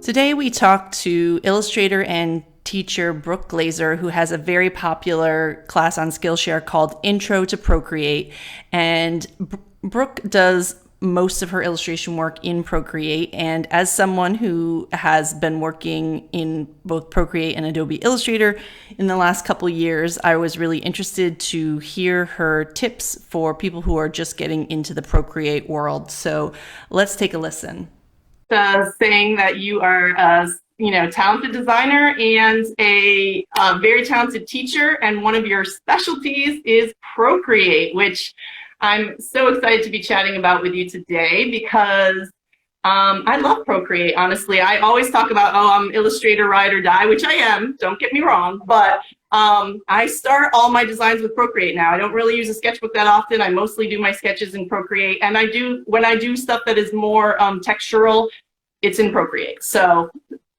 Today we talked to illustrator and teacher Brooke Glaser, who has a very popular class on Skillshare called Intro to Procreate. And Brooke does most of her illustration work in Procreate. And as someone who has been working in both Procreate and Adobe Illustrator in the last couple years, I was really interested to hear her tips for people who are just getting into the Procreate world. So let's take a listen. Saying that you are a talented designer and a very talented teacher, and one of your specialties is Procreate, which I'm so excited to be chatting about with you today because I love Procreate. Honestly, I always talk about, I'm Illustrator ride or die, which I am, don't get me wrong, but I start all my designs with Procreate now. I don't really use a sketchbook that often. I mostly do my sketches in Procreate, and when I do stuff that is more textural, it's in Procreate. So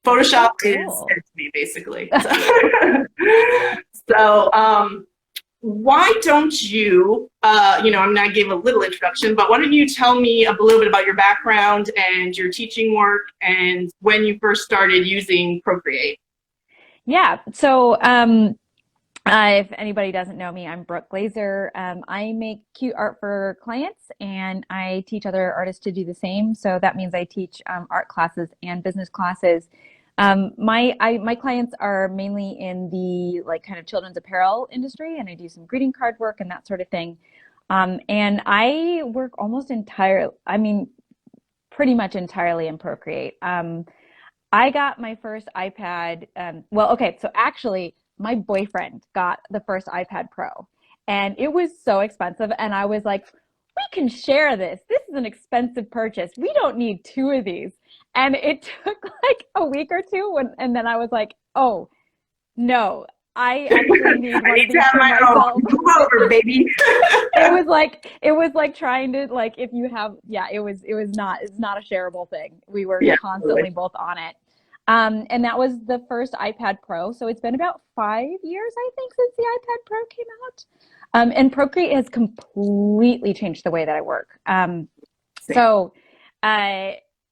Photoshop is it to me, basically. So why don't you, I gave a little introduction, but why don't you tell me a little bit about your background and your teaching work and when you first started using Procreate? Yeah. So, if anybody doesn't know me, I'm Brooke Glaser. I make cute art for clients and I teach other artists to do the same. So that means I teach art classes and business classes. My clients are mainly in the kind of children's apparel industry, and I do some greeting card work and that sort of thing. And I work pretty much entirely in Procreate. I got my first iPad. So actually, my boyfriend got the first iPad Pro, and it was so expensive. And I was like, we can share this. This is an expensive purchase. We don't need two of these. And it took like a week or two, and then I was like, oh, no, I actually need one of these for myself. Move over, baby. It was like trying to it's not a shareable thing. We were constantly both on it. And that was the first iPad Pro. So it's been about 5 years, I think, since the iPad Pro came out. And Procreate has completely changed the way that I work. So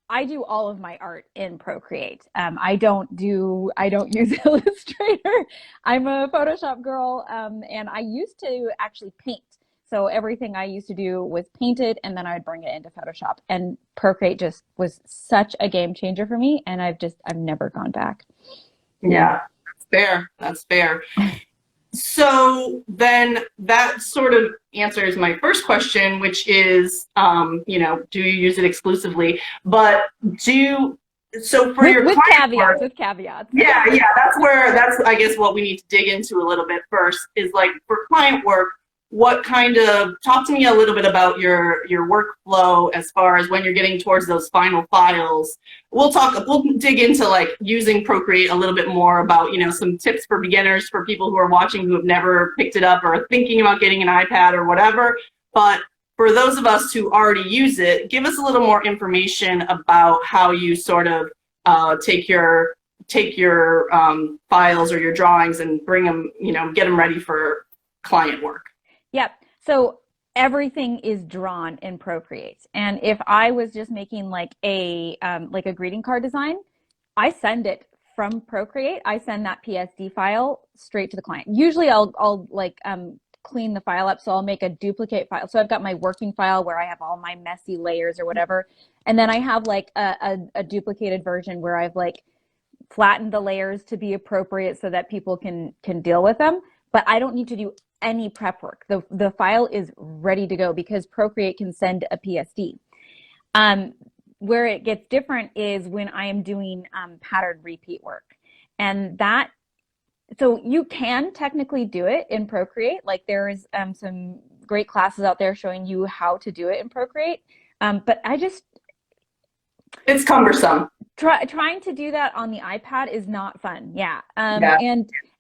I do all of my art in Procreate. I don't use Illustrator. I'm a Photoshop girl, and I used to actually paint. So everything I used to do was painted, and then I'd bring it into Photoshop. And Procreate just was such a game changer for me, and I've never gone back. Yeah, that's fair. That's fair. So then that sort of answers my first question, which is, do you use it exclusively? But for your with client caveats, work, with caveats. Yeah, that's I guess what we need to dig into a little bit first is like for client work, talk to me a little bit about your workflow as far as when you're getting towards those final files. We'll dig into like using Procreate a little bit more about, some tips for beginners, for people who are watching who have never picked it up or are thinking about getting an iPad or whatever. But for those of us who already use it, give us a little more information about how you sort of take your files or your drawings and bring them, get them ready for client work. Yep. So everything is drawn in Procreate. And if I was just making like a greeting card design, I send it from Procreate. I send that PSD file straight to the client. Usually I'll clean the file up. So I'll make a duplicate file. So I've got my working file where I have all my messy layers or whatever. And then I have like a duplicated version where I've like flattened the layers to be appropriate so that people can deal with them. But I don't need to do any prep work. The file is ready to go because Procreate can send a PSD. Where it gets different is when I am doing pattern repeat work. And so you can technically do it in Procreate. Like there's some great classes out there showing you how to do it in Procreate. But it's cumbersome. Trying to do that on the iPad is not fun. Yeah.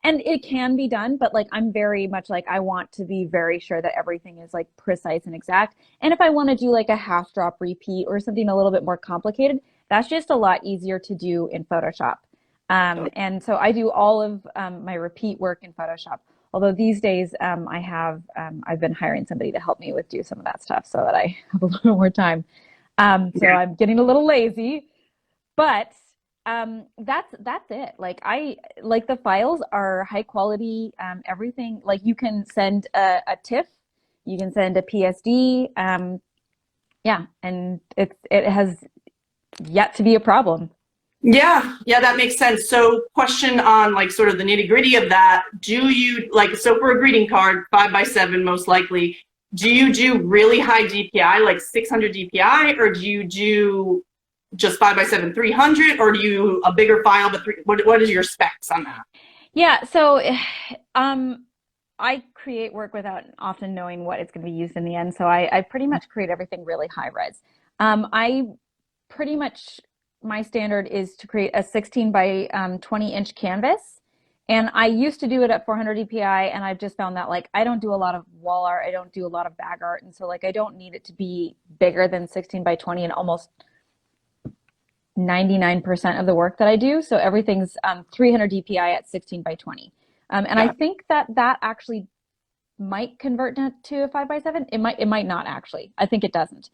And it can be done, but like I'm very much like I want to be very sure that everything is like precise and exact. And if I want to do like a half drop repeat or something a little bit more complicated, that's just a lot easier to do in Photoshop. And so I do all of my repeat work in Photoshop. Although these days I've been hiring somebody to help me do some of that stuff so that I have a little more time. So I'm getting a little lazy. But That's it. Like like the files are high quality. Everything, like you can send a TIFF, you can send a PSD. Yeah, and it has yet to be a problem. Yeah, yeah, that makes sense. So question on like sort of the nitty gritty of that. Do you like, so for a greeting card, 5x7 most likely, do you do really high DPI, like 600 DPI, or do you do just 5x7, 300, or do you a bigger file, but what is your specs on that? Yeah, so I create work without often knowing what it's going to be used in the end. So I pretty much create everything really high res. I pretty much, my standard is to create a 16 by 20-inch canvas. And I used to do it at 400 DPI, and I've just found that like I don't do a lot of wall art, I don't do a lot of bag art, and so like I don't need it to be bigger than 16 by 20 in almost 99% of the work that I do. So everything's 300 DPI at 16 by 20. And I Yeah. think that that actually might convert to a 5x7. It might not actually. I think it doesn't.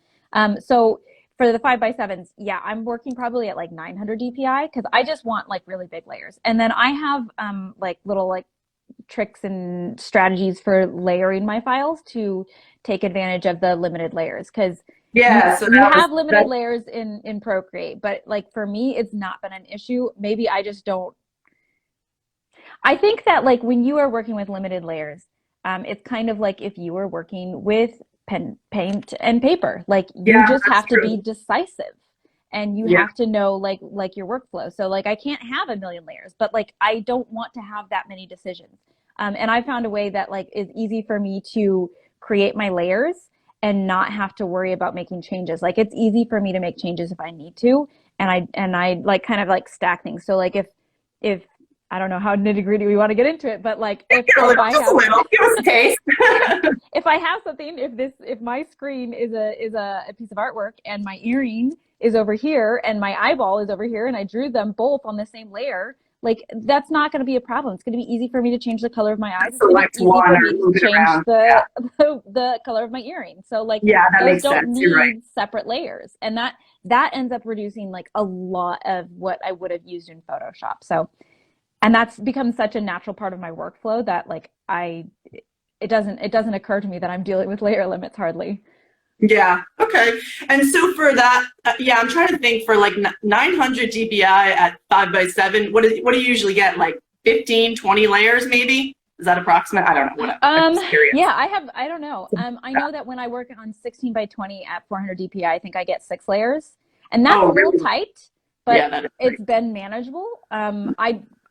So for the 5x7s, yeah, I'm working probably at like 900 DPI because I just want like really big layers. And then I have like little like tricks and strategies for layering my files to take advantage of the limited layers because Yeah, so you that was have limited that. layers in Procreate, but like for me, it's not been an issue. Maybe I just don't. I think that like when you are working with limited layers, it's kind of like if you were working with pen, paint, and paper. Like you Yeah, just that's have to true. be decisive, and you Yeah, have to know like your workflow. So like I can't have a million layers, but like I don't want to have that many decisions. And I found a way that like is easy for me to create my layers and not have to worry about making changes. Like it's easy for me to make changes if I need to, and I like kind of like stack things. So like if I don't know how nitty gritty we want to get into it, but like a if little, I just a have little. Give us a taste. if I have something, if my screen is a piece of artwork and my earring is over here and my eyeball is over here and I drew them both on the same layer, like that's not going to be a problem. It's going to be easy for me to change the color of my eyes. It's going to Select be easy one for or me to move it change around. Yeah, the color of my earring. So like yeah, that those makes don't sense. You're right. need separate layers, and that ends up reducing like a lot of what I would have used in Photoshop. So and that's become such a natural part of my workflow that like I it doesn't occur to me that I'm dealing with layer limits hardly. Yeah. Okay. And so for that, yeah, I'm trying to think for like 900 DPI at 5x7. What do you usually get? Like 15, 20 layers, maybe? Is that approximate? I don't know. Whatever. I'm Um, just curious. yeah, I don't know. I know that when I work on 16 by 20 at 400 DPI, I think I get 6 layers, and that's a Oh, little really? tight, Yeah, but that is it's great. been manageable.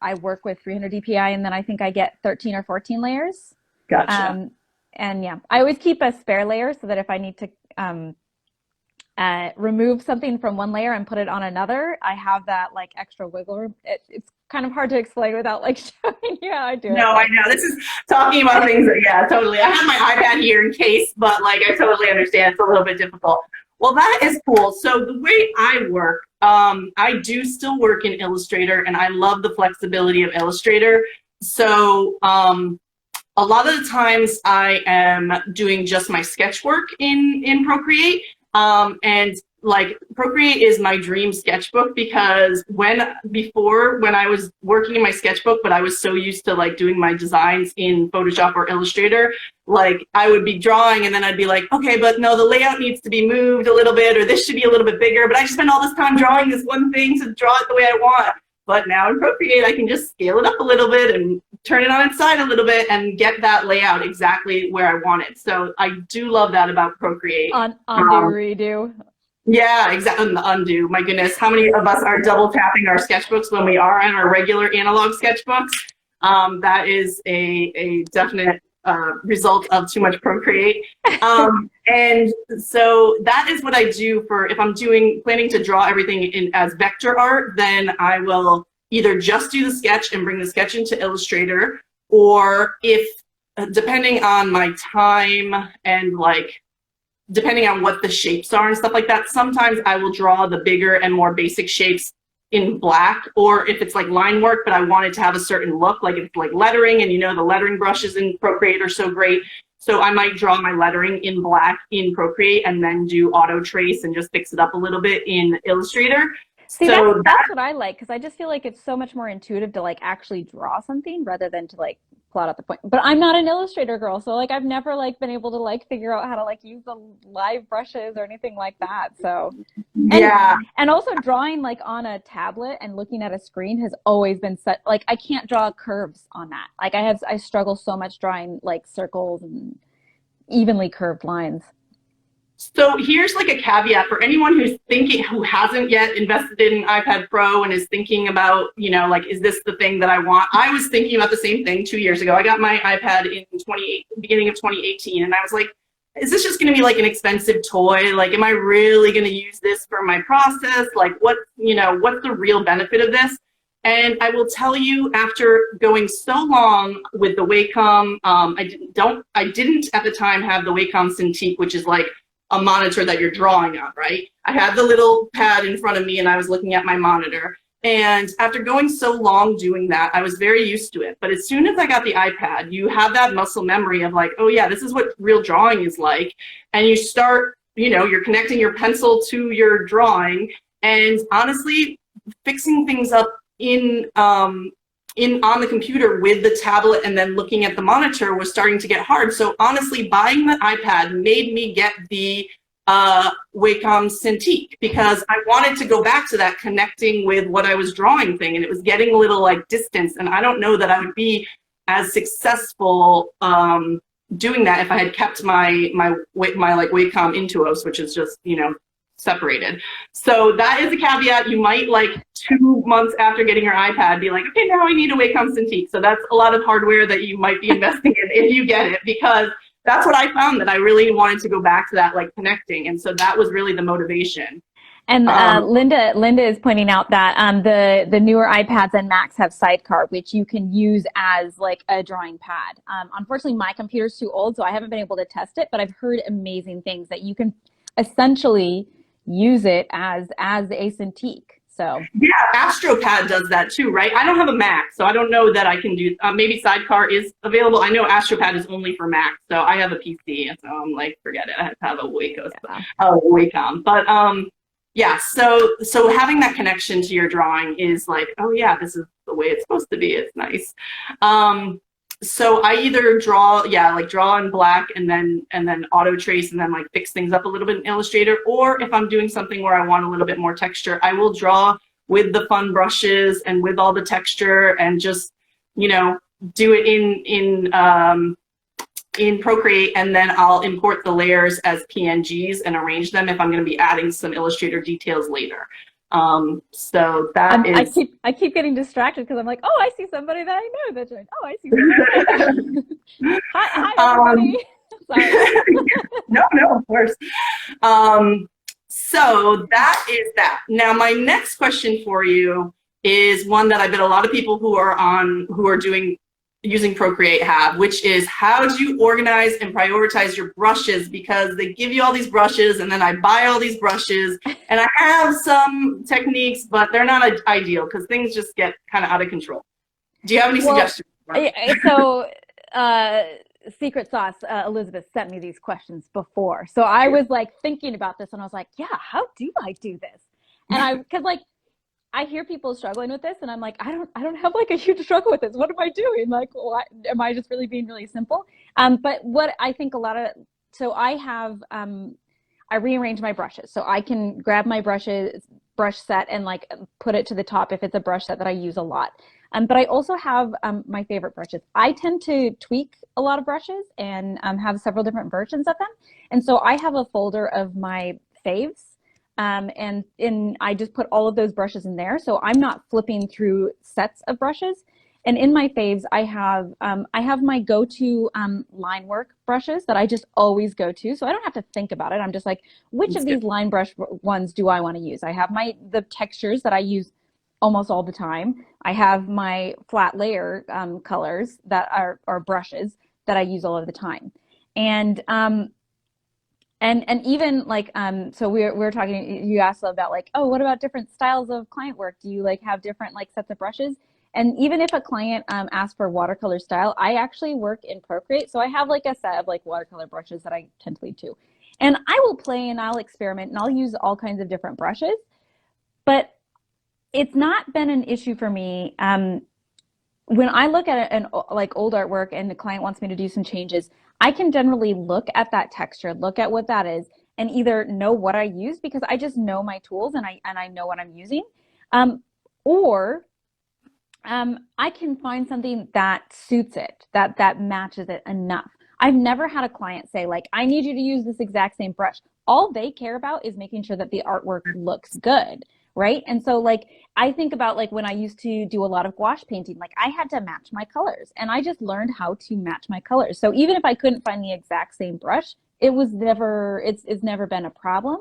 I work with 300 DPI, and then I think I get 13 or 14 layers. Gotcha. Um, and yeah, I always keep a spare layer so that if I need to um, remove something from one layer and put it on another, I have that like extra wiggle room. It's kind of hard to explain without like showing you how I do it, No, I but know. This is talking about things that, yeah, totally. I have my iPad here in case, but like I totally understand it's a little bit difficult. Well, that is cool. So the way I work, I do still work in Illustrator and I love the flexibility of Illustrator. So a lot of the times I am doing just my sketch work in Procreate. And like Procreate is my dream sketchbook because when I was working in my sketchbook, but I was so used to like doing my designs in Photoshop or Illustrator, like I would be drawing and then I'd be like, okay, but no, the layout needs to be moved a little bit, or this should be a little bit bigger, but I just spent all this time drawing this one thing to draw it the way I want. But now in Procreate, I can just scale it up a little bit and turn it on its side a little bit and get that layout exactly where I want it. So I do love that about Procreate. on undo Um, redo. yeah, exactly. And the undo. My goodness, how many of us are double tapping our sketchbooks when we are on our regular analog sketchbooks? That is a definite result of too much Procreate. And so that is what I do for if I'm planning to draw everything in as vector art, then I will either just do the sketch and bring the sketch into Illustrator, or if depending on my time and like depending on what the shapes are and stuff like that, sometimes I will draw the bigger and more basic shapes in black, or if it's like line work, but I want it to have a certain look, like it's like lettering, and you know the lettering brushes in Procreate are so great. So I might draw my lettering in black in Procreate and then do auto trace and just fix it up a little bit in Illustrator. See, So that's what I like because I just feel like it's so much more intuitive to like actually draw something rather than to like plot out the point. But I'm not an illustrator girl, so like I've never like been able to like figure out how to like use the live brushes or anything like that. So and yeah. and also drawing like on a tablet and looking at a screen has always been set like I can't draw curves on that. Like I struggle so much drawing like circles and evenly curved lines. So here's like a caveat for anyone who hasn't yet invested in iPad Pro and is thinking about, like, is this the thing that I want? I was thinking about the same thing 2 years ago. I got my iPad in beginning of 2018, and I was like, is this just going to be like an expensive toy? Like, am I really going to use this for my process? Like, what's the real benefit of this? And I will tell you, after going so long with the Wacom, I didn't at the time have the Wacom Cintiq, which is like a monitor that you're drawing on, right? I had the little pad in front of me and I was looking at my monitor. And after going so long doing that, I was very used to it. But as soon as I got the iPad, you have that muscle memory of like, oh yeah, this is what real drawing is like. And you start, you're connecting your pencil to your drawing. And honestly, fixing things up on the computer with the tablet and then looking at the monitor was starting to get hard. So honestly, buying the iPad made me get the Wacom Cintiq because I wanted to go back to that connecting with what I was drawing thing, and it was getting a little like distance. And I don't know that I would be as successful doing that if I had kept my like Wacom Intuos, which is just separated. So that is a caveat. You might like 2 months after getting your iPad be like, okay, now I need a Wacom Cintiq. So that's a lot of hardware that you might be investing in if you get it, because that's what I found, that I really wanted to go back to that like connecting. And so that was really the motivation. And Linda is pointing out that the newer iPads and Macs have Sidecar, which you can use as like a drawing pad. Unfortunately, my computer's too old, so I haven't been able to test it, but I've heard amazing things that you can essentially use it as a Cintiq. So yeah, AstroPad does that too, right? I don't have a Mac, so I don't know that I can do. Maybe Sidecar is available. I know AstroPad is only for Mac, so I have a PC, so I'm like, forget it. I have to have a Wacom. But yeah. So having that connection to your drawing is like, oh yeah, this is the way it's supposed to be. It's nice. So I either draw in black and then auto trace and then like fix things up a little bit in Illustrator, or if I'm doing something where I want a little bit more texture, I will draw with the fun brushes and with all the texture and just, do it in Procreate, and then I'll import the layers as PNGs and arrange them if I'm going to be adding some Illustrator details later. So that is. I keep getting distracted because I'm like, oh, I see somebody that I know that joined. Oh, I see somebody that I know. Hi, everybody. Sorry. No, of course. So that is that. Now, my next question for you is one that I bet a lot of people who are using Procreate have, which is, how do you organize and prioritize your brushes? Because they give you all these brushes and then I buy all these brushes and I have some techniques, but they're not ideal because things just get kind of out of control. Do you have any suggestions? So, secret sauce, Elizabeth sent me these questions before. So I was like thinking about this and I was like, yeah, how do I do this? And because like, I hear people struggling with this and I'm like, I don't have like a huge struggle with this. What am I doing? Like, what, am I just really being really simple? But what I think so I have, I rearrange my brushes. So I can grab my brush set and like put it to the top if it's a brush set that I use a lot. But I also have my favorite brushes. I tend to tweak a lot of brushes and have several different versions of them. And so I have a folder of my faves. And I just put all of those brushes in there. So I'm not flipping through sets of brushes. And in my faves, I have my go-to line work brushes that I just always go to. So I don't have to think about it. I'm just like, which of these line brush ones do I want to use? I have the textures that I use almost all the time. I have my flat layer colors that are brushes that I use all of the time. And even like, so we're talking, you asked about like, oh, what about different styles of client work? Do you like have different like sets of brushes? And even if a client asks for watercolor style, I actually work in Procreate. So I have like a set of like watercolor brushes that I tend to lead to. And I will play and I'll experiment and I'll use all kinds of different brushes. But It's not been an issue for me. When I look at an like old artwork and the client wants me to do some changes, I can generally look at that texture, look at what that is, and either know what I use because I just know my tools and I know what I'm using, or I can find something that suits it, that matches it enough. I've never had a client say like, I need you to use this exact same brush. All they care about is making sure that the artwork looks good, right? And so like I think about like when I used to do a lot of gouache painting, like I had to match my colors and I just learned how to match my colors. So even if I couldn't find the exact same brush, it's never been a problem.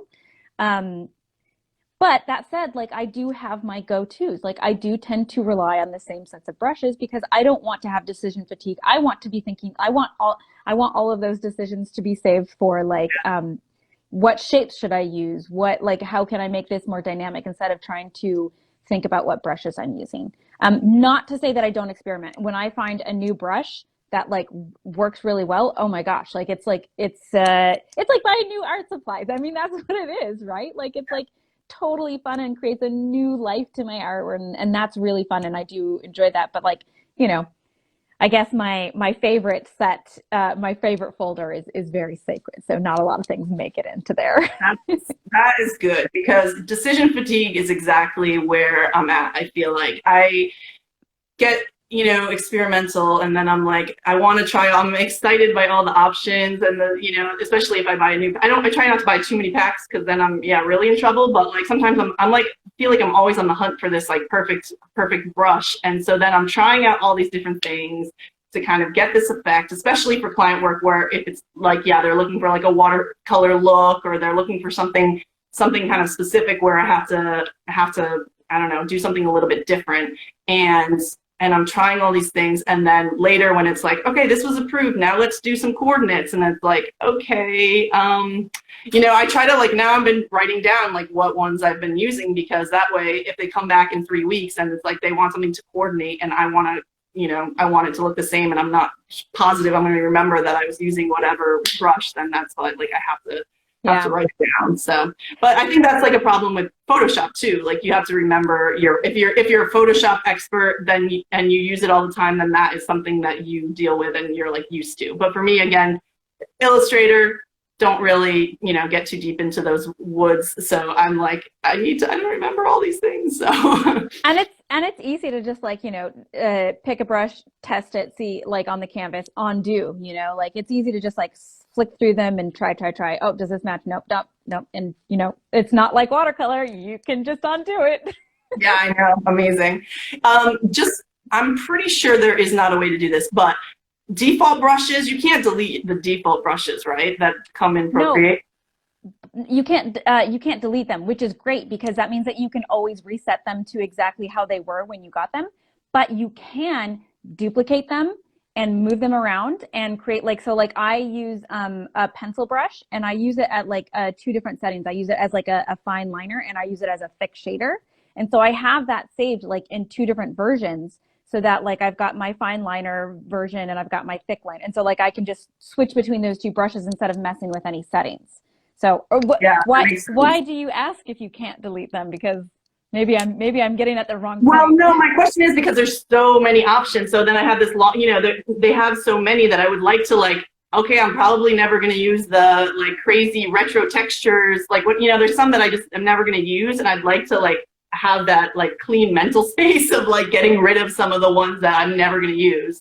Um, but that said, like I do have my go-tos. Like I do tend to rely on the same sets of brushes because I don't want to have decision fatigue. I want to be thinking, I want all of those decisions to be saved for like what shapes should I use? What like how can I make this more dynamic instead of trying to think about what brushes I'm using. Not to say that I don't experiment. When I find a new brush that like works really well, oh my gosh, like it's like buying new art supplies. I mean, that's what it is, right? Like it's like totally fun and creates a new life to my art and that's really fun and I do enjoy that. But like, you know, I guess my favorite set, my favorite folder is very sacred. So not a lot of things make it into there. That is good because decision fatigue is exactly where I'm at. I feel like I get, you know, experimental and then I'm like, I want to try, I'm excited by all the options and the, you know, especially if I buy a new, I try not to buy too many packs because then I'm, yeah, really in trouble. But like sometimes I'm like, feel like I'm always on the hunt for this like perfect brush. And so then I'm trying out all these different things to kind of get this effect, especially for client work where if it's like, yeah, they're looking for like a watercolor look or they're looking for something kind of specific where I have to, I don't know, do something a little bit different. And I'm trying all these things. And then later when it's like, okay, this was approved, now let's do some coordinates. And it's like, okay, you know, I try to like, now I've been writing down like what ones I've been using because that way, if they come back in 3 weeks and it's like they want something to coordinate and I want to, you know, I want it to look the same and I'm not positive I'm going to remember that I was using whatever brush, then that's what like I have to write it down. So, but I think that's like a problem with Photoshop too. Like you have to remember if you're a Photoshop expert, then and you use it all the time, then that is something that you deal with and you're like used to. But for me, again, Illustrator, don't really, you know, get too deep into those woods. So I'm like, I don't remember all these things. So and it's easy to just like, you know, pick a brush, test it, see like on the canvas, undo, you know, like it's easy to just like flick through them and try. Oh, does this match? Nope. And you know, it's not like watercolor. You can just undo it. Yeah, I know. Amazing. I'm pretty sure there is not a way to do this, but default brushes, you can't delete the default brushes, right? That come in Procreate. No, you can't delete them, which is great because that means that you can always reset them to exactly how they were when you got them. But you can duplicate them and move them around and create like, so like I use a pencil brush and I use it at like 2 different settings. I use it as like a fine liner and I use it as a thick shader. And so I have that saved like in 2 different versions so that like I've got my fine liner version and I've got my thick line. And so like I can just switch between those 2 brushes instead of messing with any settings. So why do you ask if you can't delete them? Because maybe I'm getting at the wrong point. Well, no, my question is because there's so many options. So then I have this long, you know, they have so many that I would like to like, okay, I'm probably never going to use the like crazy retro textures. Like what, you know, there's some that I just am never going to use. And I'd like to like have that like clean mental space of like getting rid of some of the ones that I'm never going to use.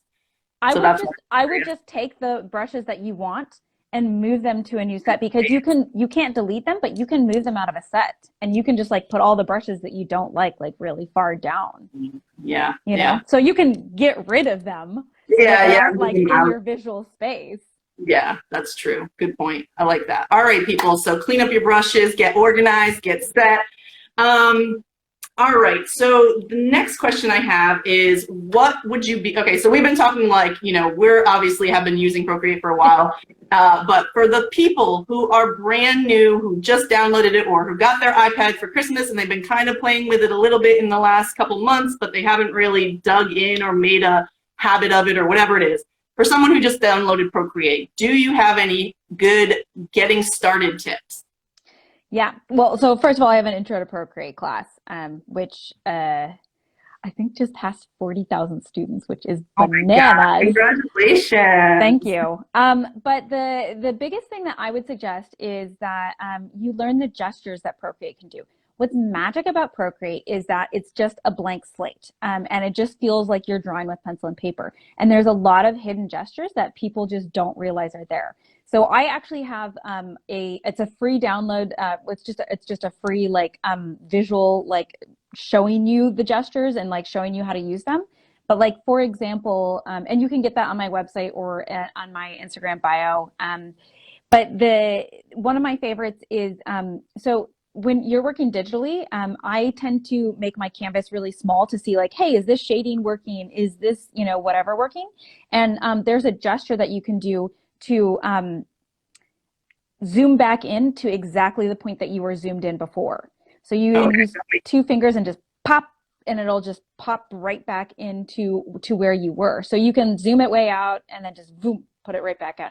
I would just take the brushes that you want and move them to a new set because you can't delete them, but you can move them out of a set and you can just like put all the brushes that you don't like really far down. Yeah. You know, so you can get rid of them. Yeah. Like in your visual space. Yeah, that's true. Good point. I like that. All right, people. So clean up your brushes, get organized, get set. All right, so the next question I have is what would you be, okay, so we've been talking like, you know, we're obviously have been using Procreate for a while, but for the people who are brand new, who just downloaded it or who got their iPad for Christmas and they've been kind of playing with it a little bit in the last couple months, but they haven't really dug in or made a habit of it or whatever it is. For someone who just downloaded Procreate, do you have any good getting started tips? Yeah. Well, so first of all, I have an Intro to Procreate class, which I think just passed 40,000 students, which is Oh my God, bananas. Thank congratulations. you. But the biggest thing that I would suggest is that you learn the gestures that Procreate can do. What's magic about Procreate is that it's just a blank slate, and it just feels like you're drawing with pencil and paper. And there's a lot of hidden gestures that people just don't realize are there. So I actually have it's a free download. It's just a free like visual like showing you the gestures and like showing you how to use them. But like for example, and you can get that on my website or on my Instagram bio. But the one of my favorites is so when you're working digitally, I tend to make my canvas really small to see like, hey, is this shading working? Is this, you know, whatever working? And there's a gesture that you can do to zoom back in to exactly the point that you were zoomed in before. So you use Okay. two fingers and just pop, and it'll just pop right back into to where you were. So you can zoom it way out and then just boom, put it right back in.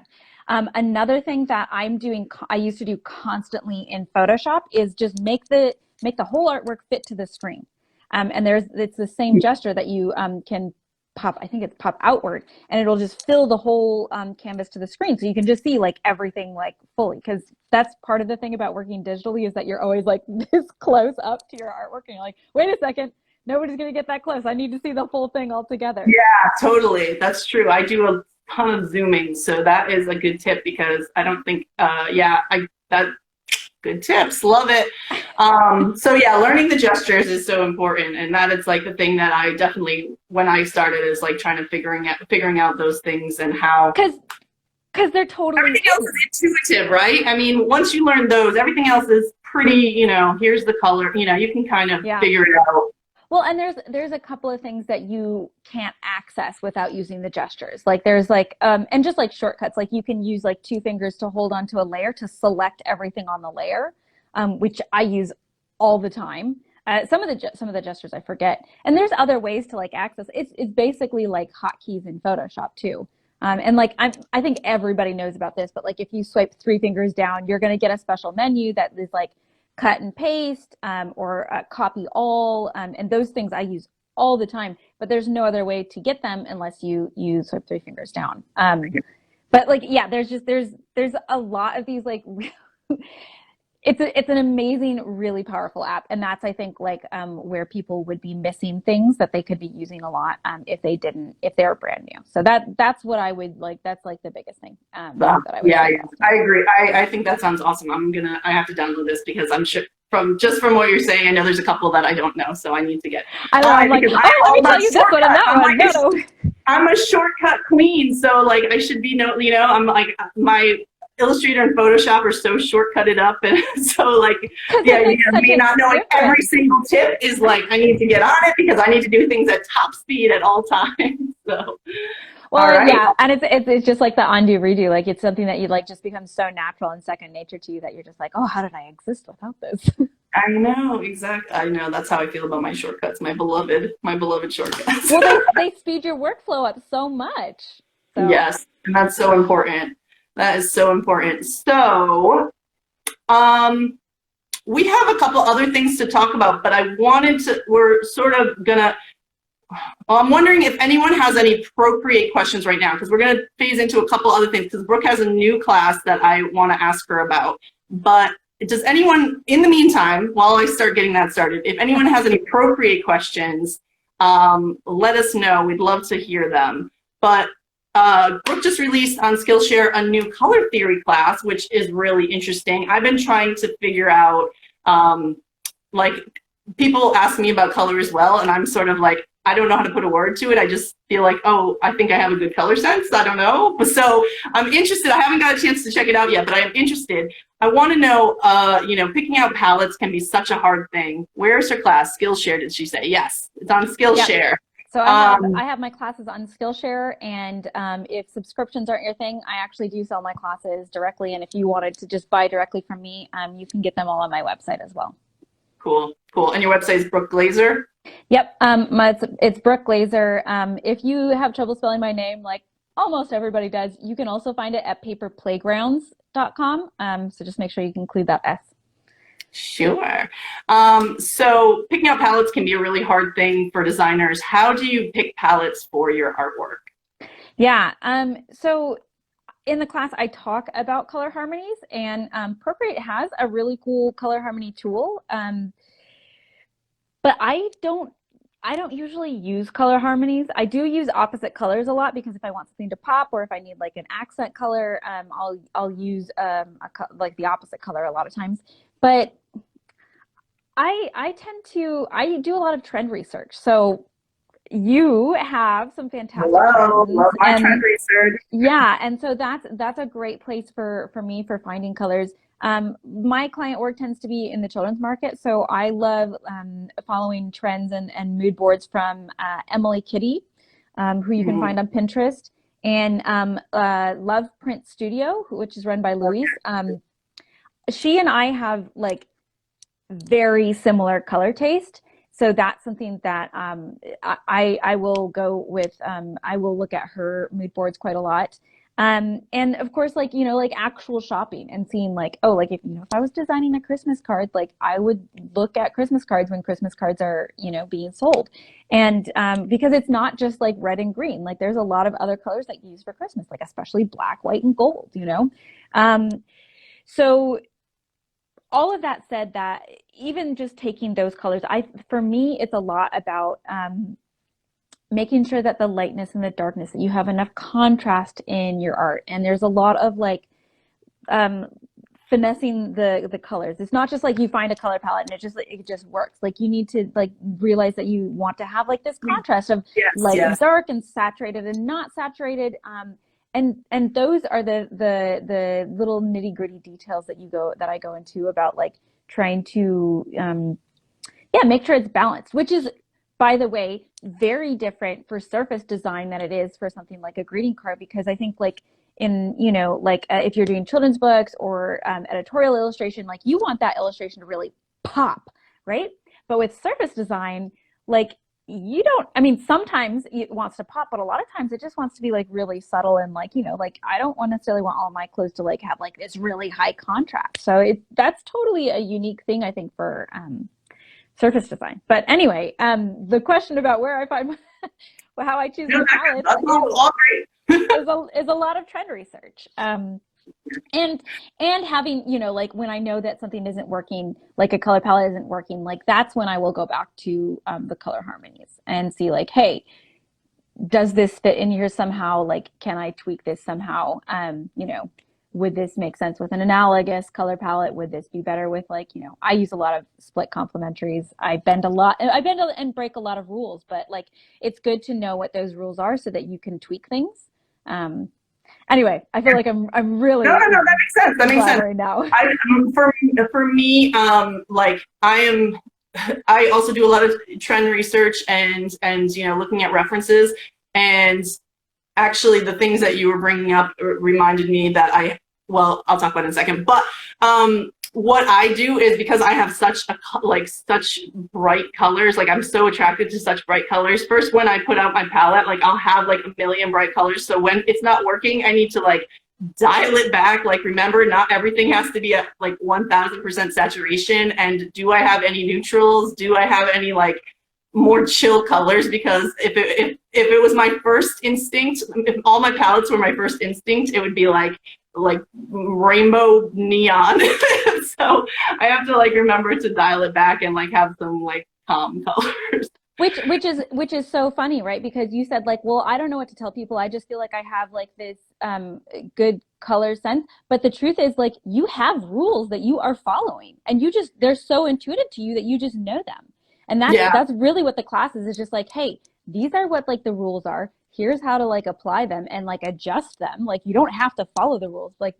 Another thing that I used to do constantly in Photoshop is just make the whole artwork fit to the screen. And it's the same gesture that you can pop, I think it's pop outward, and it'll just fill the whole canvas to the screen. So you can just see like everything like fully, because that's part of the thing about working digitally is that you're always like this close up to your artwork and you're like, wait a second, nobody's going to get that close. I need to see the full thing all together. Yeah, totally. That's true. I do a ton of zooming, so that is a good tip because I don't think, yeah, I that good tips. Love it. So yeah, learning the gestures is so important, and that is like the thing that I definitely, when I started, is like trying to figuring out those things and how Because they're totally everything else is intuitive, right? I mean, once you learn those, everything else is pretty, here's the color, you can kind of yeah. figure it out. Well, and there's a couple of things that you can't access without using the gestures. Like there's like and just like shortcuts, like you can use like two fingers to hold onto a layer to select everything on the layer, which I use all the time. Some of the gestures I forget, and there's other ways to like access. It's basically like hotkeys in Photoshop too. And like I think everybody knows about this, but like if you swipe three fingers down, you're going to get a special menu that is like cut and paste or copy all, and those things I use all the time. But there's no other way to get them unless you swipe three fingers down. But like yeah, there's a lot of these like it's an amazing, really powerful app, and that's I think like where people would be missing things that they could be using a lot if they were brand new. So that's what I would like. That's like the biggest thing that I would Yeah, yeah, suggest. I agree. I think that sounds awesome. I have to download this because I'm sure from what you're saying, I know there's a couple that I don't know, so I need to get. I know, I'm like, Because oh, I'm let all me about tell you this one and shortcuts. that one. No. I'm a shortcut queen, so like I should be I'm like my Illustrator and Photoshop are so shortcutted up, and so like yeah, me not knowing every single tip is like I need to get on it because I need to do things at top speed at all times. So all Well, right. yeah, and it's just like the undo redo. Like it's something that you like just becomes so natural and second nature to you that you're just like, oh, how did I exist without this? I know, exactly. I know. That's how I feel about my shortcuts, my beloved shortcuts. Well, they speed your workflow up so much. So Yes, and that's so important. That is so important. So, um, we have a couple other things to talk about, but we're sort of gonna, well, I'm wondering if anyone has any Procreate questions right now, because we're gonna phase into a couple other things, because Brooke has a new class that I want to ask her about. But does anyone, in the meantime, while I start getting that started, if anyone has any Procreate questions, let us know. We'd love to hear them. But Brooke just released on Skillshare a new color theory class, which is really interesting. I've been trying to figure out, like, people ask me about color as well, and I'm sort of like, I don't know how to put a word to it. I just feel like, oh, I think I have a good color sense. I don't know. So I'm interested. I haven't got a chance to check it out yet, but I am interested. I want to know, picking out palettes can be such a hard thing. Where's her class? Skillshare, did she say? Yes, it's on Skillshare. Yep. So I have my classes on Skillshare, and if subscriptions aren't your thing, I actually do sell my classes directly. And if you wanted to just buy directly from me, you can get them all on my website as well. Cool, cool. And your website is Brooke Glaser? Yep, it's Brooke Glaser. If you have trouble spelling my name, like almost everybody does, you can also find it at paperplaygrounds.com. So just make sure you include that S. Sure. So picking out palettes can be a really hard thing for designers. How do you pick palettes for your artwork? Yeah. So in the class, I talk about color harmonies, and Procreate has a really cool color harmony tool. But I don't usually use color harmonies. I do use opposite colors a lot because if I want something to pop or if I need like an accent color, I'll use like the opposite color a lot of times. But I do a lot of trend research. So you have some fantastic Hello, trends, love my trend and research. yeah, and so that's a great place for me for finding colors. My client work tends to be in the children's market, so I love following trends and mood boards from Emily Kitty, who you can Mhm. find on Pinterest, and Love Print Studio, which is run by Louise. She and I have like very similar color taste. So that's something that I will go with. I will look at her mood boards quite a lot. And of course, like, you know, like actual shopping and seeing like, oh, like if, you know, if I was designing a Christmas card, like I would look at Christmas cards when Christmas cards are, you know, being sold. And because it's not just like red and green, like there's a lot of other colors that you use for Christmas, like especially black, white, and gold, you know? Um, so all of that said, that even just taking those colors, for me it's a lot about making sure that the lightness and the darkness, that you have enough contrast in your art, and there's a lot of like um finessing the colors. It's not just like you find a color palette and it just works. Like you need to like realize that you want to have like this contrast of Yes, like yes. dark and saturated and not saturated. And those are the little nitty gritty details that I go into about like trying to yeah, make sure it's balanced, which is, by the way, very different for surface design than it is for something like a greeting card. Because I think like in, you know, like if you're doing children's books or editorial illustration, like you want that illustration to really pop, right? But with surface design, like you don't, I mean, sometimes it wants to pop, but a lot of times it just wants to be like really subtle. And like, you know, like I don't necessarily want all my clothes to like have like this really high contrast. So that's totally a unique thing, I think, for surface design. But anyway, the question about where I find how I choose No, my palettes that's all great. is a lot of trend research. And having, you know, like when I know that something isn't working, like a color palette isn't working, like that's when I will go back to the color harmonies and see like, hey, does this fit in here somehow? Like, can I tweak this somehow? You know, would this make sense with an analogous color palette? Would this be better with like, you know, I use a lot of split complementaries. I bend and break a lot of rules, but like it's good to know what those rules are so that you can tweak things. Um, anyway, I feel like I'm No, really no, no, that makes sense. That makes sense. blabbering now. For me, like I also do a lot of trend research and you know, looking at references. And actually, the things that you were bringing up reminded me that well, I'll talk about it in a second. But what I do is, because I have such bright colors, like I'm so attracted to such bright colors. First, when I put out my palette, like I'll have like a million bright colors. So when it's not working, I need to like dial it back. Like, remember, not everything has to be at like 1000% saturation. And do I have any neutrals? Do I have any like more chill colors? Because if it was my first instinct, if all my palettes were my first instinct, it would be like rainbow neon. So I have to like remember to dial it back and like have some like calm colors. Which is so funny, right? Because you said like, well, I don't know what to tell people. I just feel like I have like this good color sense. But the truth is like you have rules that you are following, and they're so intuitive to you that you just know them. And Yeah. that's really what the class is just like, hey, these are what like the rules are. Here's how to like apply them and like adjust them. Like you don't have to follow the rules. Like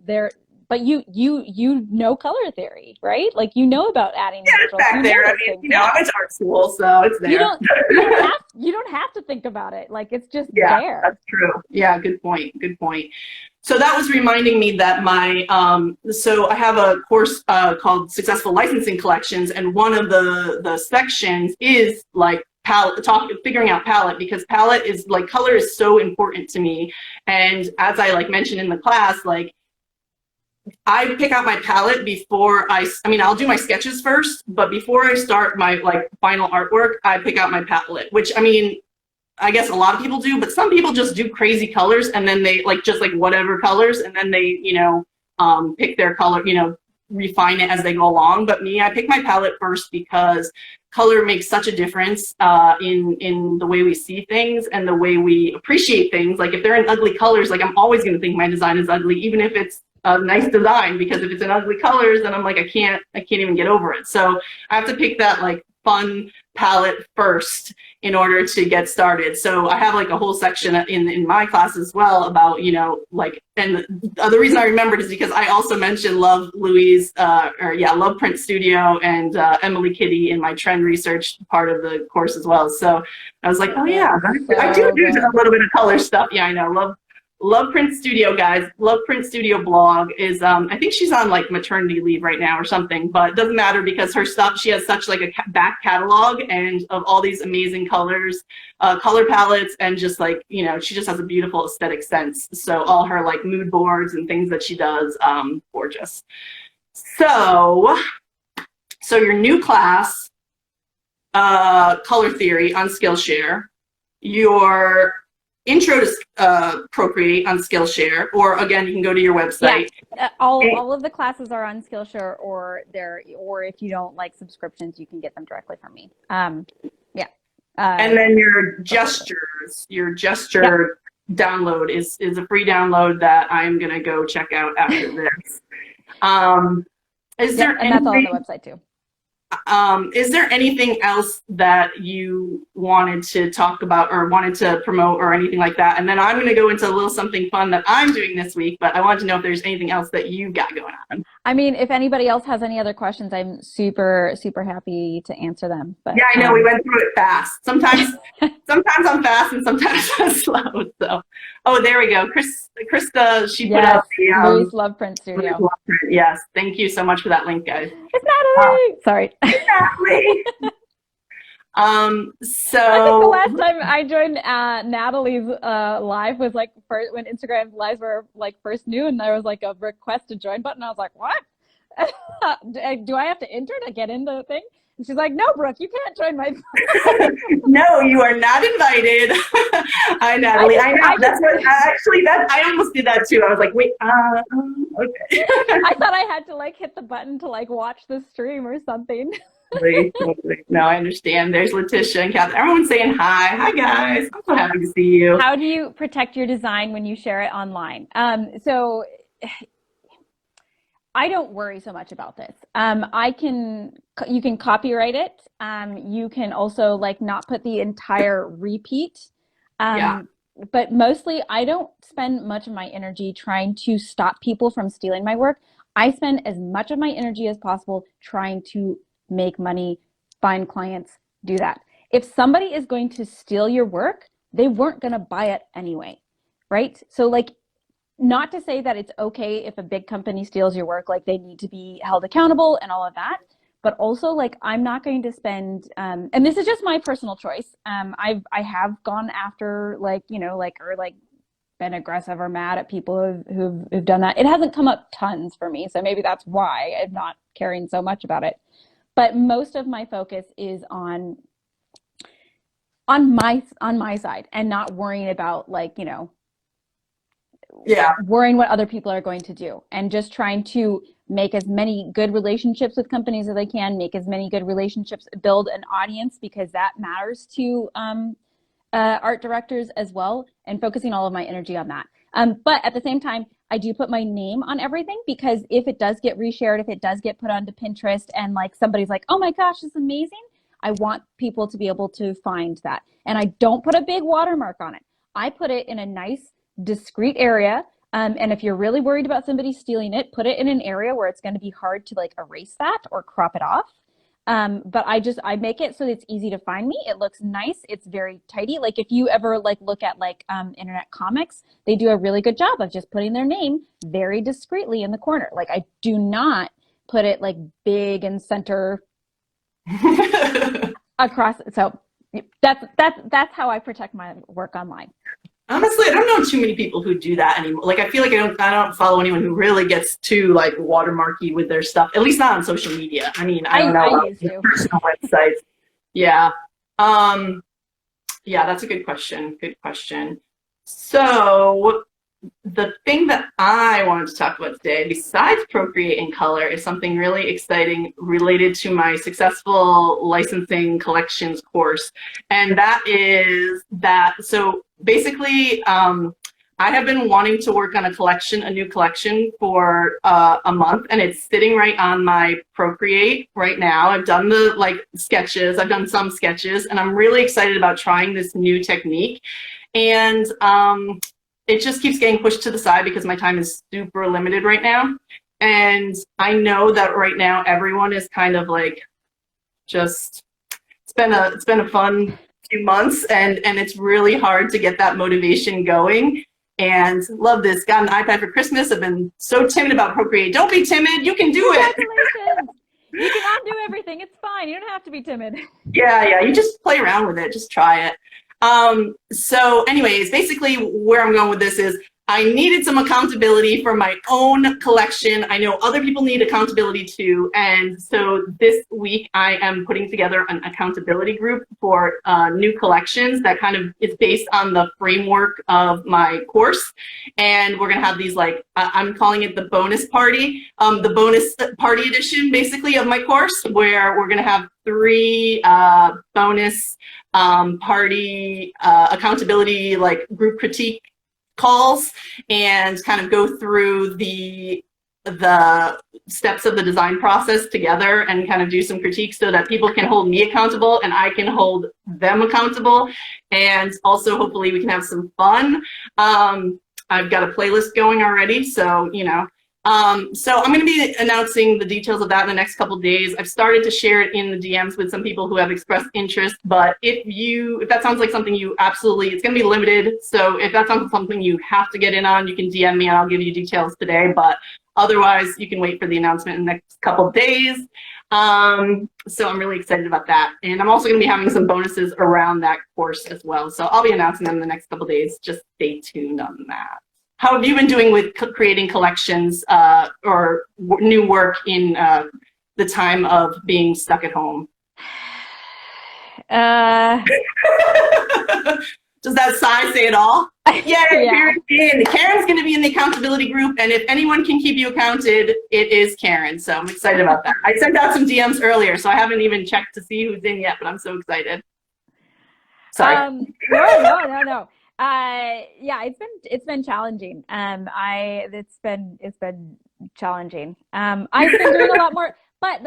but you know color theory, right? Like you know about adding Yeah, it's neutrals. back there. I mean, you know, I went to art school, so it's there. You don't have to think about it. Like it's just Yeah, there. that's true. Yeah, good point. Good point. So that was reminding me that so I have a course called Successful Licensing Collections, and one of the sections is like figuring out palette, because palette is like, color is so important to me. And as I like mentioned in the class, like I pick out my palette before I mean, I'll do my sketches first, but before I start my like final artwork, I pick out my palette, which I mean, I guess a lot of people do, but some people just do crazy colors and then they like just like whatever colors and then they, pick their color, refine it as they go along. But me, I pick my palette first because color makes such a difference in the way we see things and the way we appreciate things. Like if they're in ugly colors, like I'm always going to think my design is ugly, even if it's a nice design, because if it's in ugly colors, then I'm like, I can't even get over it. So I have to pick that like fun palette first in order to get started. So I have like a whole section in my class as well about, and the reason I remembered is because I also mentioned Love Love Print Studio and Emily Kitty in my trend research part of the course as well. So I was like, oh yeah, I do a little bit of color stuff. Yeah, I know. Love Print Studio, guys. Love Print Studio blog is, I think she's on like maternity leave right now or something, but it doesn't matter because her stuff, she has such like a back catalog and of all these amazing colors, color palettes, and just like, she just has a beautiful aesthetic sense. So all her like mood boards and things that she does, gorgeous. So your new class, color theory on Skillshare, your intro to Procreate on Skillshare, or again, you can go to your website. Yeah, all of the classes are on Skillshare, or if you don't like subscriptions, you can get them directly from me. Yeah. And then your gesture download is a free download that I'm gonna go check out after this. And that's all on the website too. Is there anything else that you wanted to talk about or wanted to promote or anything like that? And then I'm going to go into a little something fun that I'm doing this week, but I wanted to know if there's anything else that you've got going on. I mean, if anybody else has any other questions, I'm super, super happy to answer them. But yeah, I know we went through it fast. Sometimes I'm fast and sometimes I'm slow. So, oh, there we go. Krista, she put up the Louise Love Print Studio. Love Print. Yes, thank you so much for that link, guys. It's Natalie. Sorry. Natalie. So I think the last time I joined Natalie's live was like when Instagram lives were like first new, and there was like a request to join button. I was like, what? Do I have to enter to get in the thing? And she's like, no, Brooke, you can't join my. No, you are not invited. Hi, Natalie. I know. That's what I almost did that too. I was like, wait, okay. I thought I had to like hit the button to like watch the stream or something. No, I understand. There's Letitia and Catherine. Everyone's saying hi. Hi, guys. I'm so happy to see you. How do you protect your design when you share it online? So I don't worry so much about this. You can copyright it. You can also like not put the entire repeat. But mostly I don't spend much of my energy trying to stop people from stealing my work. I spend as much of my energy as possible trying to make money, find clients, do that. If somebody is going to steal your work, they weren't going to buy it anyway, right? So like, not to say that it's okay if a big company steals your work, like they need to be held accountable and all of that, but also like I'm not going to spend, and this is just my personal choice. I have gone after been aggressive or mad at people who've done that. It hasn't come up tons for me, so maybe that's why I'm not caring so much about it. But most of my focus is on my side and not worrying about worrying what other people are going to do, and just trying to make as many good relationships with companies as I can, make as many good relationships, build an audience, because that matters to art directors as well, and focusing all of my energy on that. But at the same time, I do put my name on everything, because if it does get reshared, if it does get put onto Pinterest and like somebody's like, oh my gosh, this is amazing, I want people to be able to find that. And I don't put a big watermark on it. I put it in a nice, discreet area. And if you're really worried about somebody stealing it, put it in an area where it's going to be hard to like erase that or crop it off. But I make it so it's easy to find me. It looks nice. It's very tidy. Like if you ever like look at like internet comics, they do a really good job of just putting their name very discreetly in the corner. Like I do not put it like big and center across. So that's how I protect my work online. Honestly, I don't know too many people who do that anymore. Like, I feel like I don't follow anyone who really gets too like watermarky with their stuff. At least not on social media. I mean, I don't know I about used to. personal websites. Yeah. Um, yeah, that's a good question. Good question. So the thing that I wanted to talk about today, besides Procreate in color, is something really exciting related to my successful licensing collections course. And that is that, so basically, I have been wanting to work on a new collection for a month, and it's sitting right on my Procreate right now. I've done the sketches, I've done some sketches, and I'm really excited about trying this new technique. And it just keeps getting pushed to the side because my time is super limited right now. And I know that right now everyone is kind of like just, it's been a fun few months, and it's really hard to get that motivation going. And love this. Got an iPad for Christmas. I've been so timid about Procreate. Don't be timid. You can do it. Congratulations. You can undo everything. It's fine. You don't have to be timid. Yeah. You just play around with it. Just try it. So anyways, basically where I'm going with this is I needed some accountability for my own collection. I know other people need accountability too. And so this week I am putting together an accountability group for new collections that kind of is based on the framework of my course. And we're going to have these I'm calling it the bonus party, the bonus party edition basically of my course, where we're going to have 3 bonus party accountability group critique calls, and kind of go through the steps of the design process together and kind of do some critiques so that people can hold me accountable and I can hold them accountable, and also hopefully we can have some fun. I've got a playlist going already, so so I'm going to be announcing the details of that in the next couple of days. I've started to share it in the DMs with some people who have expressed interest, but if that sounds like something you absolutely, it's going to be limited. So if that sounds like something you have to get in on, you can DM me and I'll give you details today, but otherwise you can wait for the announcement in the next couple of days. So I'm really excited about that. And I'm also going to be having some bonuses around that course as well. So I'll be announcing them in the next couple of days. Just stay tuned on that. How have you been doing with creating collections or new work in the time of being stuck at home? Does that sigh say it all? Yeah. Karen's going to be in the accountability group, and if anyone can keep you accounted, it is Karen. So I'm excited about that. I sent out some DMs earlier, so I haven't even checked to see who's in yet, but I'm so excited. Sorry. No. Yeah, it's been challenging. It's been challenging. I've been doing a lot more, but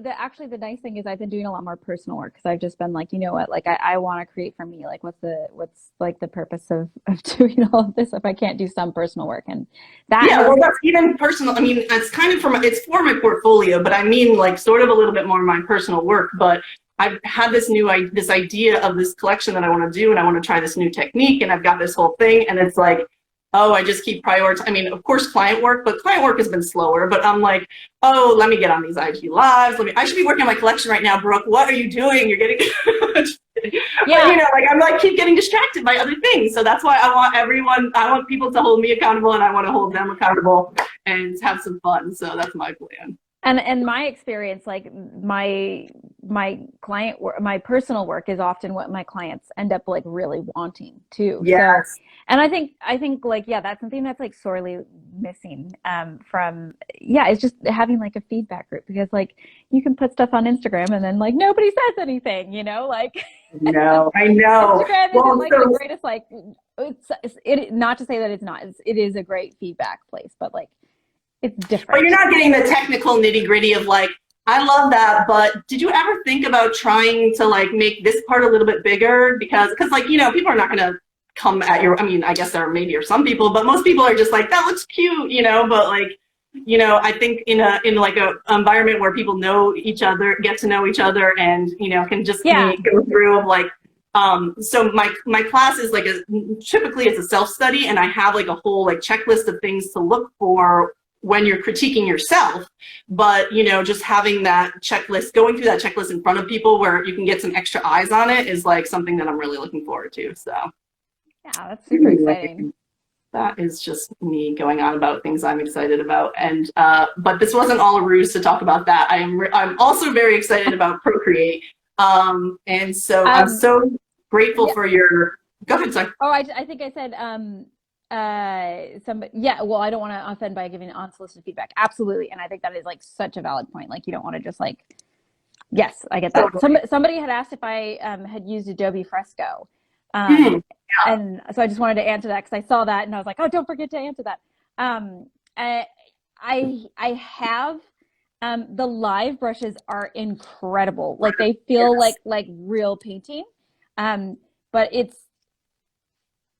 actually the nice thing is I've been doing a lot more personal work, because I've just been like, you know what, I want to create for me. What's the purpose of doing all of this if I can't do some personal work? And that that's even personal. I mean, it's kind of it's for my portfolio, but I mean sort of a little bit more of my personal work. But I've had this idea of this collection that I want to do, and I want to try this new technique, and I've got this whole thing, and it's like, oh, I just keep prioritizing. I mean, of course, client work, but client work has been slower. But I'm like, oh, let me get on these IG lives. I should be working on my collection right now, Brooke. What are you doing? You're getting, yeah. But, I'm keep getting distracted by other things. So that's why I want people to hold me accountable, and I want to hold them accountable and have some fun. So that's my plan. And my experience, my client work, my personal work is often what my clients end up really wanting too. Yes. So, and I think that's something that's sorely missing it's just having a feedback group, because you can put stuff on Instagram and then nobody says anything, No, I know. Instagram isn't the greatest it not to say that it's not. It is a great feedback place, but it's different. But you're not getting the technical nitty gritty of I love that, but did you ever think about trying to make this part a little bit bigger? Because people are not going to come at your, I mean, I guess there maybe are some people, but most people are just that looks cute, but I think in a environment where people know each other, get to know each other, and can just go through of so my class is typically it's a self-study, and I have a whole checklist of things to look for when you're critiquing yourself. But just having that checklist, going through that checklist in front of people where you can get some extra eyes on it, is something that I'm really looking forward to. So Yeah, that's super exciting. Anyway, that is just me going on about things I'm excited about. And but this wasn't all a ruse to talk about that. I'm also very excited about Procreate. And so I'm Um, so grateful yeah. for your. Go ahead, sorry. Oh, I think I said somebody, yeah, well, I don't want to offend by giving unsolicited feedback. Absolutely. And I think that is like such a valid point. Like you don't want to just like, yes, I get that. Totally. Somebody had asked if I had used Adobe Fresco. Um, Mm, and so I just wanted to answer that because I saw that and I was like, oh, don't forget to answer that. Um, I I have the live brushes are incredible. Like they feel yes. like real painting. Um, but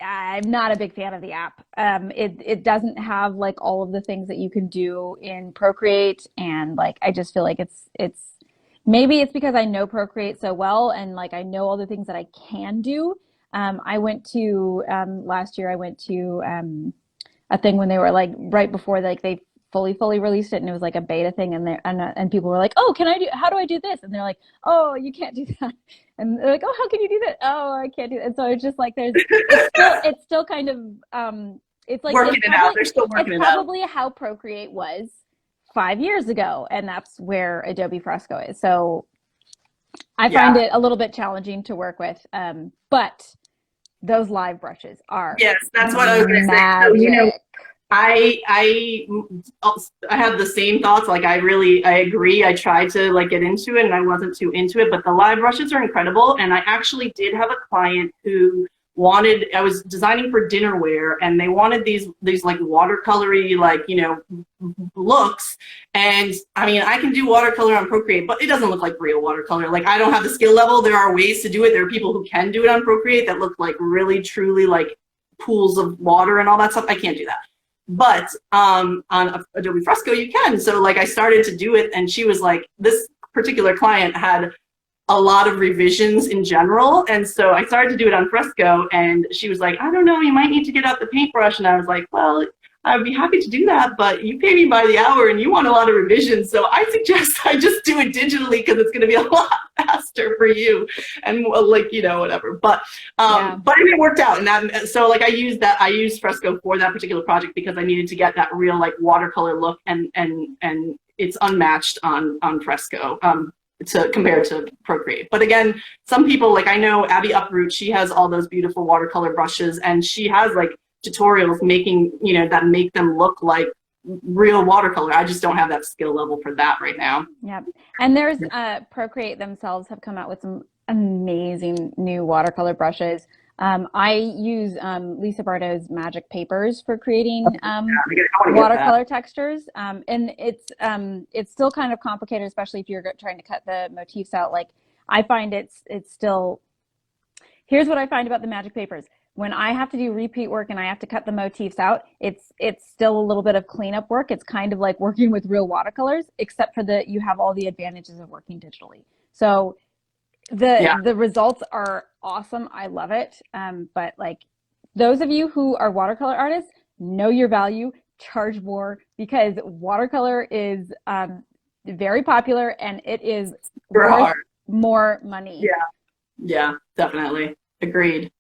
I'm not a big fan of the app. It doesn't have like all of the things that you can do in Procreate, and like I just feel like it's maybe it's because I know Procreate so well, and like I know all the things that I can do. I went to last year. I went to a thing when they were like right before like they fully released it, and it was like a beta thing, and and people were like, oh, can I do, how do I do this, and they're like, oh, you can't do that, and they're like, oh, how can you do that, oh, I can't do that. And so it's just like there's it's still kind of it's like Working it out. They're still it's working it out. probably how Procreate was 5 years ago, and that's where Adobe Fresco is. So I find Yeah. it a little bit challenging to work with, but those live brushes are Yes, that's what I was going to say. So, magic. I I had the same thoughts. Like I agree. I tried to like get into it and I wasn't too into it, but the live brushes are incredible. And I actually did have a client who wanted, I was designing for dinnerware and they wanted these like watercolory, like, looks. And I mean, I can do watercolor on Procreate, but it doesn't look like real watercolor. Like I don't have the skill level. There are ways to do it. There are people who can do it on Procreate that look like really truly like pools of water and all that stuff. I can't do that. But on Adobe Fresco, you can. So like I started to do it and she was like, this particular client had a lot of revisions in general. And so I started to do it on Fresco and she was like, I don't know, you might need to get out the paintbrush. And I was like, well, I'd be happy to do that, but you pay me by the hour and you want a lot of revisions. So I suggest I just do it digitally because it's going to be a lot faster for you and like, whatever. Yeah. But it worked out. And that, so like I used Fresco for that particular project because I needed to get that real like watercolor look and it's unmatched on Fresco. To compare to Procreate. But again, some people, like I know Abby Uproot, she has all those beautiful watercolor brushes and she has like tutorials making, that make them look like real watercolor. I just don't have that skill level for that right now. Yep. And there's Procreate themselves have come out with some amazing new watercolor brushes. I use Lisa Bardo's Magic Papers for creating I want to get that. watercolor textures. And it's still kind of complicated, especially if you're trying to cut the motifs out. Like I find it's still, here's what I find about the Magic Papers. When I have to do repeat work and I have to cut the motifs out, it's still a little bit of cleanup work. It's kind of like working with real watercolors, except for you have all the advantages of working digitally. So Yeah. the results are awesome. I love it. But like those of you who are watercolor artists, know your value, charge more, because watercolor is very popular and it is worth more money. Yeah. Yeah, definitely. Agreed.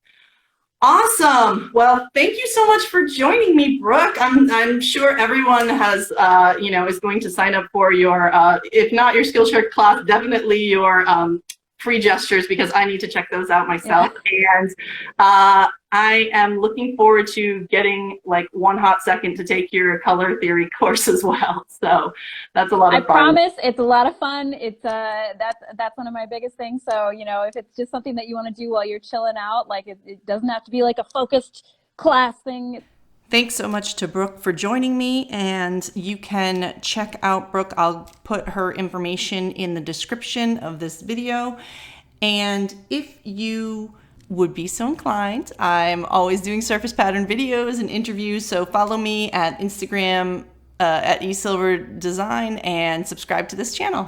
Awesome. Well, thank you so much for joining me, Brooke. I'm sure everyone has is going to sign up for your if not your Skillshare class, definitely your free gestures, because I need to check those out myself. Yeah. And I am looking forward to getting like one hot second to take your color theory course as well. So that's a lot of fun. I promise it's a lot of fun. It's that's one of my biggest things. So, if it's just something that you want to do while you're chilling out, like it doesn't have to be like a focused class thing. Thanks so much to Brooke for joining me, and you can check out Brooke. I'll put her information in the description of this video. And if you would be so inclined, I'm always doing surface pattern videos and interviews, so follow me at Instagram at eSilverDesign and subscribe to this channel.